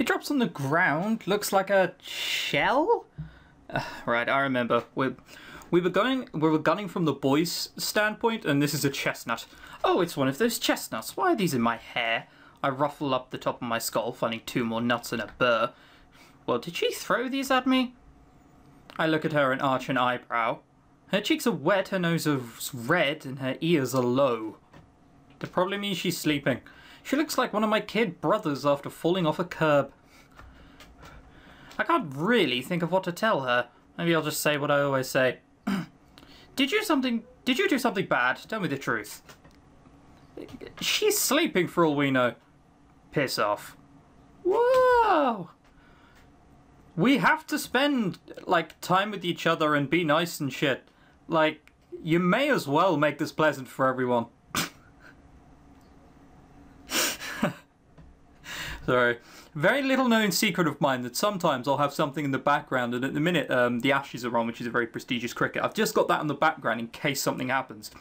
It drops on the ground. Looks like a shell? Right, I remember. We were gunning from the boys' standpoint, and this is a chestnut. Oh, it's one of those chestnuts. Why are these in my hair? I ruffle up the top of my skull, finding 2 more nuts and a burr. Well, did she throw these at me? I look at her and arch an eyebrow. Her cheeks are wet, her nose is red, and her ears are low. That probably means she's sleeping. She looks like one of my kid brothers after falling off a curb. I can't really think of what to tell her. Maybe I'll just say what I always say. Did you do something bad? Tell me the truth. She's sleeping for all we know. Piss off. Whoa! We have to spend, like, time with each other and be nice and shit. Like, you may as well make this pleasant for everyone. Sorry. Very little known secret of mine that sometimes I'll have something in the background, and at the minute the Ashes are on, which is a very prestigious cricket. I've just got that in the background in case something happens.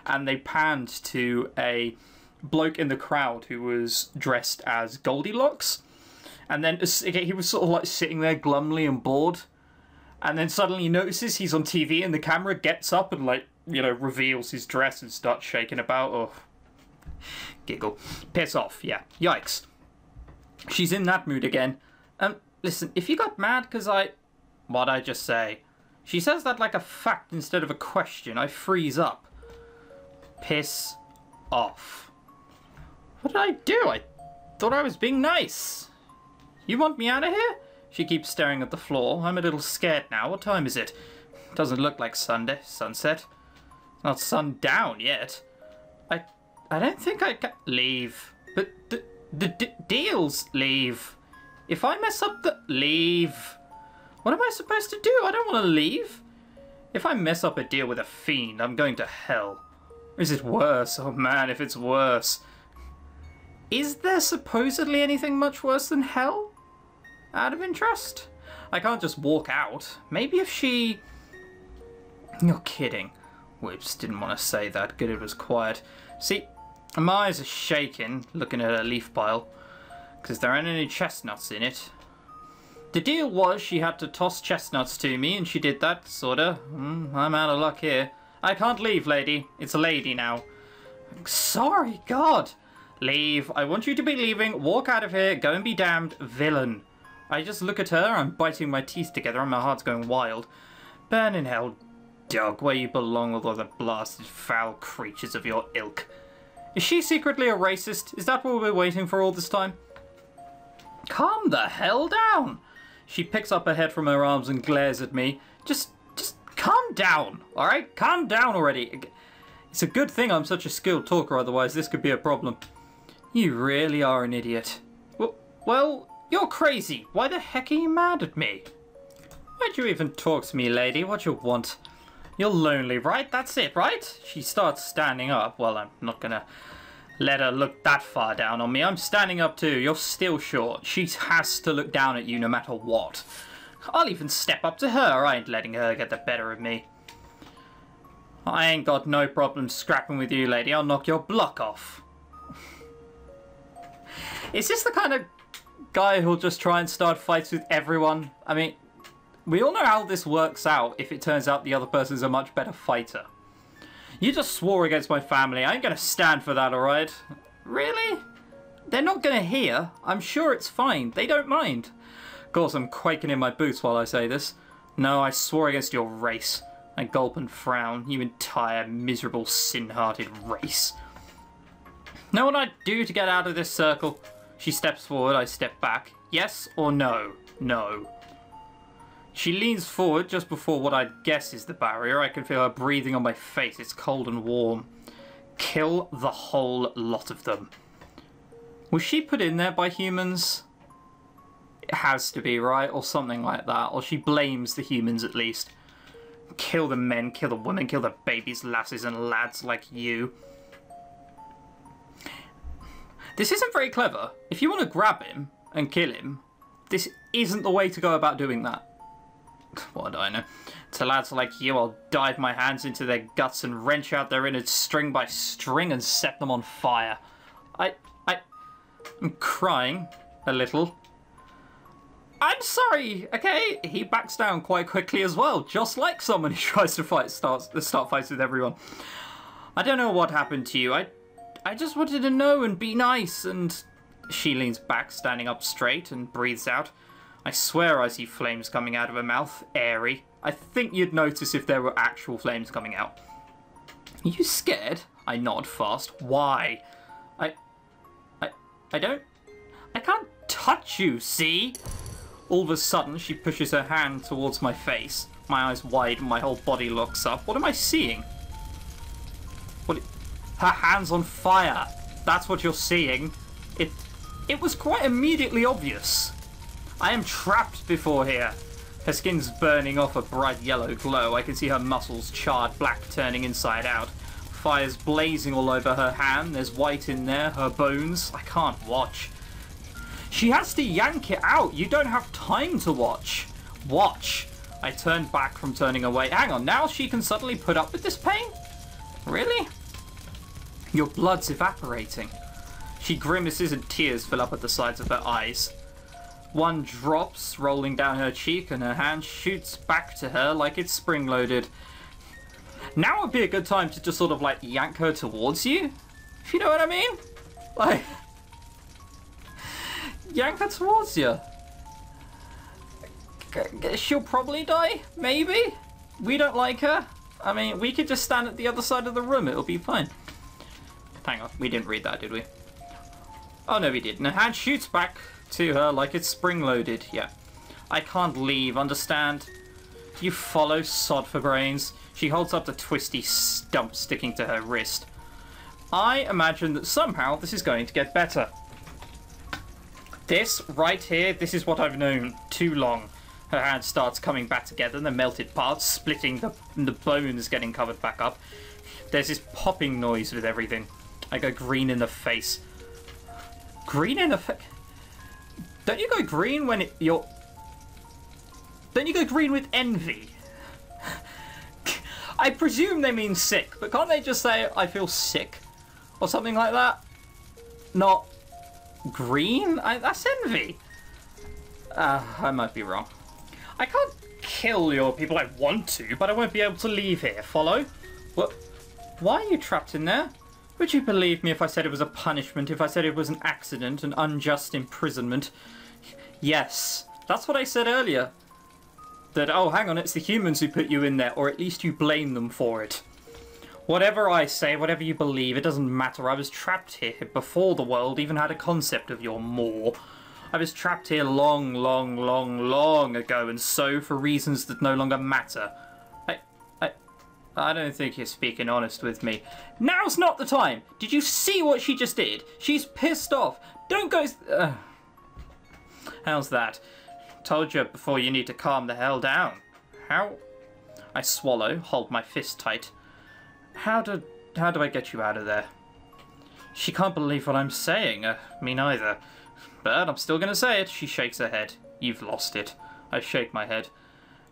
And they panned to a bloke in the crowd who was dressed as Goldilocks. And then he was sort of like sitting there glumly and bored. And then suddenly he notices he's on TV and the camera gets up and, like, you know, reveals his dress and starts shaking about. Oh, giggle. Piss off, yeah. Yikes. She's in that mood again. Listen, if you got mad because what'd I just say? She says that like a fact instead of a question. I freeze up. Piss off. What did I do? I thought I was being nice. You want me out of here? She keeps staring at the floor. I'm a little scared now. What time is it? Doesn't look like sunset. It's not sundown yet. I don't think I can leave. But the deals leave. If I mess up the leave. What am I supposed to do? I don't want to leave. If I mess up a deal with a fiend, I'm going to hell. Or is it worse? Oh man, if it's worse. Is there supposedly anything much worse than hell? Out of interest? I can't just walk out. Maybe if she... You're kidding. Whoops, didn't want to say that. Good it was quiet. See, my eyes are shaking, looking at her leaf pile, because there aren't any chestnuts in it. The deal was she had to toss chestnuts to me, and she did that, sorta. I'm out of luck here. I can't leave, lady. It's a lady now. Sorry, God. Leave. I want you to be leaving. Walk out of here. Go and be damned. Villain. I just look at her. I'm biting my teeth together and my heart's going wild. Burn in hell, dog, where you belong with all the blasted foul creatures of your ilk. Is she secretly a racist? Is that what we're waiting for all this time? Calm the hell down. She picks up her head from her arms and glares at me. Just calm down, alright? Calm down already. It's a good thing I'm such a skilled talker, otherwise this could be a problem. You really are an idiot. Well, you're crazy. Why the heck are you mad at me? Why'd you even talk to me, lady? What you want? You're lonely, right? That's it, right? She starts standing up. Well, I'm not gonna let her look that far down on me. I'm standing up too. You're still short. She has to look down at you no matter what. I'll even step up to her. I ain't letting her get the better of me. I ain't got no problem scrapping with you, lady. I'll knock your block off. Is this the kind of guy who'll just try and start fights with everyone? I mean, we all know how this works out if it turns out the other person's a much better fighter. You just swore against my family. I ain't gonna stand for that, alright? Really? They're not gonna hear. I'm sure it's fine. They don't mind. Of course, I'm quaking in my boots while I say this. No, I swore against your race. I gulp and frown. You entire, miserable, sin-hearted race. Know what I'd do to get out of this circle? She steps forward, I step back. Yes or no? No. She leans forward just before what I guess is the barrier. I can feel her breathing on my face. It's cold and warm. Kill the whole lot of them. Was she put in there by humans? It has to be, right? Or something like that. Or she blames the humans at least. Kill the men, kill the women, kill the babies, lasses and lads like you. This isn't very clever. If you want to grab him and kill him, this isn't the way to go about doing that. What do I know? To lads like you, I'll dive my hands into their guts and wrench out their innards string by string and set them on fire. I'm crying a little. I'm sorry, okay? He backs down quite quickly as well, just like someone who tries to start fights with everyone. I don't know what happened to you. I just wanted to know and be nice, and she leans back, standing up straight, and breathes out. I swear I see flames coming out of her mouth, airy. I think you'd notice if there were actual flames coming out. Are you scared? I nod fast. Why? I can't touch you, see? All of a sudden, she pushes her hand towards my face. My eyes wide and my whole body locks up. What am I seeing? Her hand's on fire. That's what you're seeing. It was quite immediately obvious. I am trapped before here. Her skin's burning off a bright yellow glow. I can see her muscles charred black, turning inside out. Fire's blazing all over her hand. There's white in there, her bones. I can't watch. She has to yank it out. You don't have time to watch. Watch. I turned back from turning away. Hang on, now she can suddenly put up with this pain? Really? Your blood's evaporating. She grimaces and tears fill up at the sides of her eyes. One drops, rolling down her cheek, and her hand shoots back to her like it's spring-loaded. Now would be a good time to just sort of, like, yank her towards you, if you know what I mean? Like, yank her towards you. She'll probably die, maybe? We don't like her. I mean, we could just stand at the other side of the room, it'll be fine. Hang on, we didn't read that, did we? Oh, no, we didn't. Her hand shoots back to her like it's spring-loaded. Yeah. I can't leave, understand? You follow, sod for brains. She holds up the twisty stump sticking to her wrist. I imagine that somehow this is going to get better. This, right here, this is what I've known too long. Her hand starts coming back together, the melted parts splitting, the bones getting covered back up. There's this popping noise with everything. I go green in the face. Green in the face? Don't you go green when you're... Don't you go green with envy? I presume they mean sick, but can't they just say, I feel sick? Or something like that? Not green? That's envy. I might be wrong. I can't kill your people. I want to, but I won't be able to leave here. Follow? What? Why are you trapped in there? Would you believe me if I said it was a punishment, if I said it was an accident, an unjust imprisonment? Yes, that's what I said earlier. That, oh, hang on, it's the humans who put you in there, or at least you blame them for it. Whatever I say, whatever you believe, it doesn't matter. I was trapped here before the world even had a concept of your maw. I was trapped here long, long, long, long ago, and so, for reasons that no longer matter. I don't think you're speaking honest with me. Now's not the time! Did you see what she just did? She's pissed off. Don't go... How's that? Told you before, you need to calm the hell down. How? I swallow, hold my fist tight. How do I get you out of there? She can't believe what I'm saying. Me neither. But I'm still gonna say it. She shakes her head. You've lost it. I shake my head.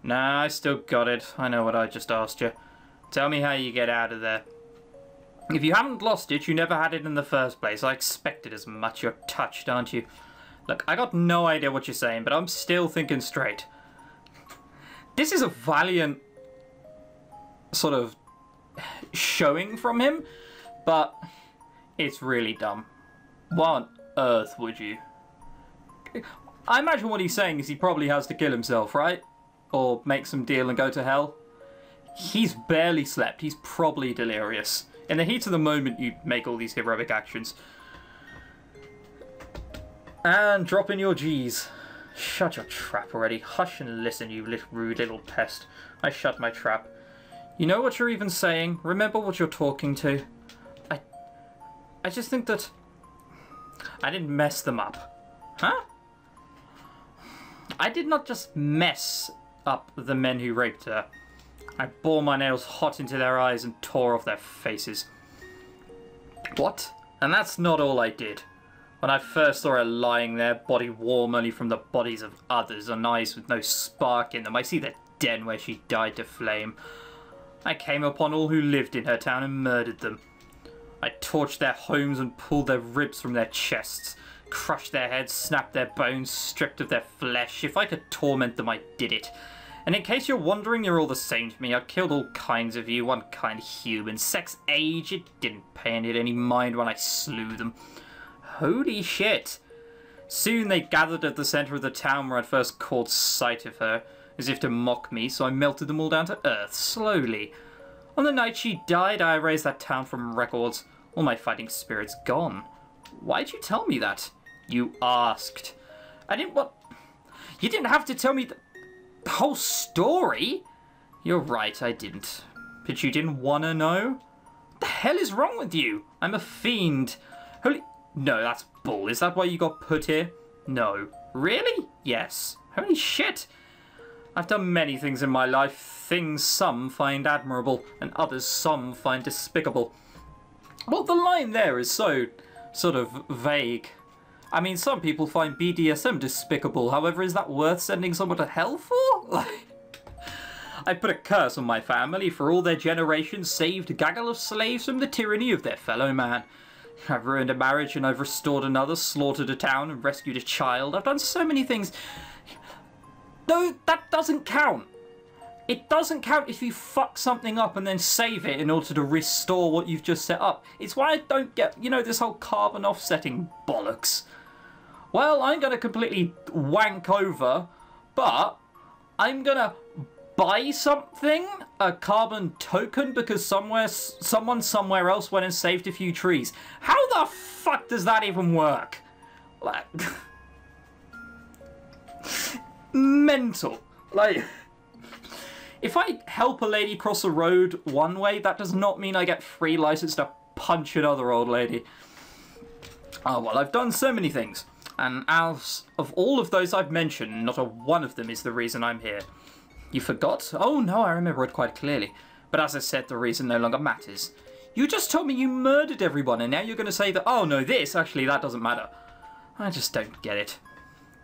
Nah, I still got it. I know what I just asked you. Tell me how you get out of there. If you haven't lost it, you never had it in the first place. I expected as much. You're touched, aren't you? Look, I got no idea what you're saying, but I'm still thinking straight. This is a valiant sort of showing from him, but it's really dumb. Why on earth would you? I imagine what he's saying is he probably has to kill himself, right? Or make some deal and go to hell. He's barely slept. He's probably delirious. In the heat of the moment, you make all these heroic actions. And drop in your G's. Shut your trap already. Hush and listen, you rude little pest. I shut my trap. You know what you're even saying? Remember what you're talking to? I just think that... I didn't mess them up. Huh? I did not just mess up the men who raped her. I bore my nails hot into their eyes and tore off their faces. What? And that's not all I did. When I first saw her lying there, body warm only from the bodies of others, and eyes with no spark in them, I see the den where she died to flame. I came upon all who lived in her town and murdered them. I torched their homes and pulled their ribs from their chests, crush their heads, snap their bones, stripped of their flesh. If I could torment them, I did it. And in case you're wondering, you're all the same to me. I killed all kinds of you, one kind of human. Sex, age, it didn't pay any mind when I slew them. Holy shit. Soon they gathered at the centre of the town where I'd first caught sight of her, as if to mock me, so I melted them all down to earth, slowly. On the night she died, I erased that town from records. All my fighting spirit's gone. Why'd you tell me that? You asked. I didn't want... You didn't have to tell me the whole story. You're right, I didn't. But you didn't want to know? What the hell is wrong with you? I'm a fiend. Holy... No, that's bull. Is that why you got put here? No. Really? Yes. Holy shit. I've done many things in my life. Things some find admirable, and others some find despicable. Well, the line there is so sort of vague. I mean, some people find BDSM despicable. However, is that worth sending someone to hell for? Like, I put a curse on my family for all their generations, saved a gaggle of slaves from the tyranny of their fellow man. I've ruined a marriage and I've restored another, slaughtered a town and rescued a child. I've done so many things. No, that doesn't count. It doesn't count if you fuck something up and then save it in order to restore what you've just set up. It's why I don't get, you know, this whole carbon offsetting bollocks. Well, I'm going to completely wank over, but I'm going to buy something, a carbon token, because someone somewhere else went and saved a few trees. How the fuck does that even work? Like, mental. Like, if I help a lady cross a road one way, that does not mean I get free license to punch another old lady. Oh, well, I've done so many things. And out of all of those I've mentioned, not a one of them is the reason I'm here. You forgot? Oh no, I remember it quite clearly. But as I said, the reason no longer matters. You just told me you murdered everyone, and now you're going to say that, oh no, actually, that doesn't matter. I just don't get it.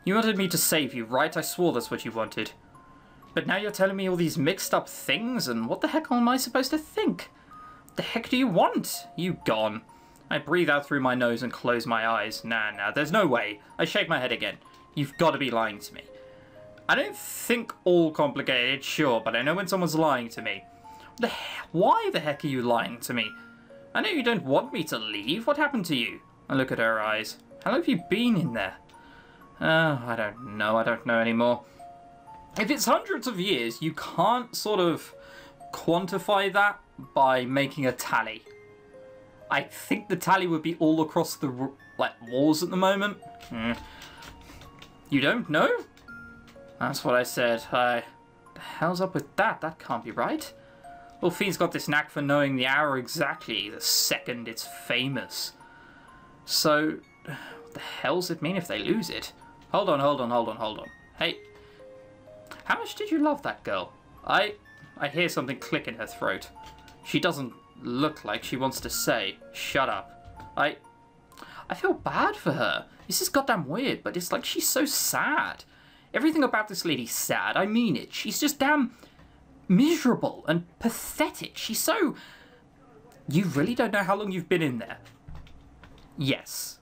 You wanted me to save you, right? I swore that's what you wanted. But now you're telling me all these mixed up things, and what the heck am I supposed to think? The heck do you want? You gone. I breathe out through my nose and close my eyes. Nah, there's no way. I shake my head again. You've got to be lying to me. I don't think all complicated, sure, but I know when someone's lying to me. Why the heck are you lying to me? I know you don't want me to leave. What happened to you? I look at her eyes. How long have you been in there? I don't know anymore. If it's hundreds of years, you can't sort of quantify that by making a tally. I think the tally would be all across the walls at the moment. You don't know? That's what I said. The hell's up with that? That can't be right. Well, Fiend's got this knack for knowing the hour exactly, the second it's famous. So, what the hell's it mean if they lose it? Hold on. Hey, how much did you love that girl? I hear something click in her throat. She doesn't look like she wants to say, shut up. I feel bad for her. This is goddamn weird, but it's like she's so sad. Everything about this lady's sad, I mean it. She's just damn miserable and pathetic. She's so... You really don't know how long you've been in there? Yes.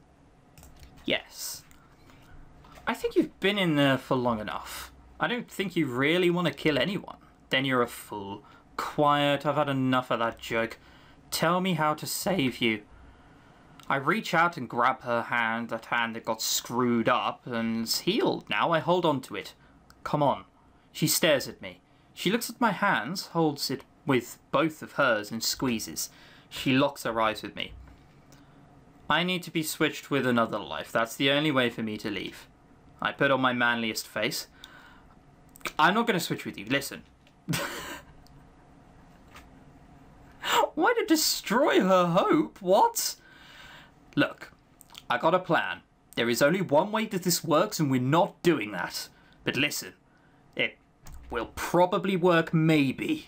I think you've been in there for long enough. I don't think you really want to kill anyone. Then you're a fool. Quiet, I've had enough of that joke. Tell me how to save you. I reach out and grab her hand, that hand that got screwed up, and it's healed now. I hold on to it. Come on. She stares at me. She looks at my hands, holds it with both of hers, and squeezes. She locks her eyes with me. I need to be switched with another life. That's the only way for me to leave. I put on my manliest face. I'm not going to switch with you. Listen. Why to destroy her hope? What? Look, I got a plan. There is only one way that this works, and we're not doing that. But listen, it will probably work, maybe.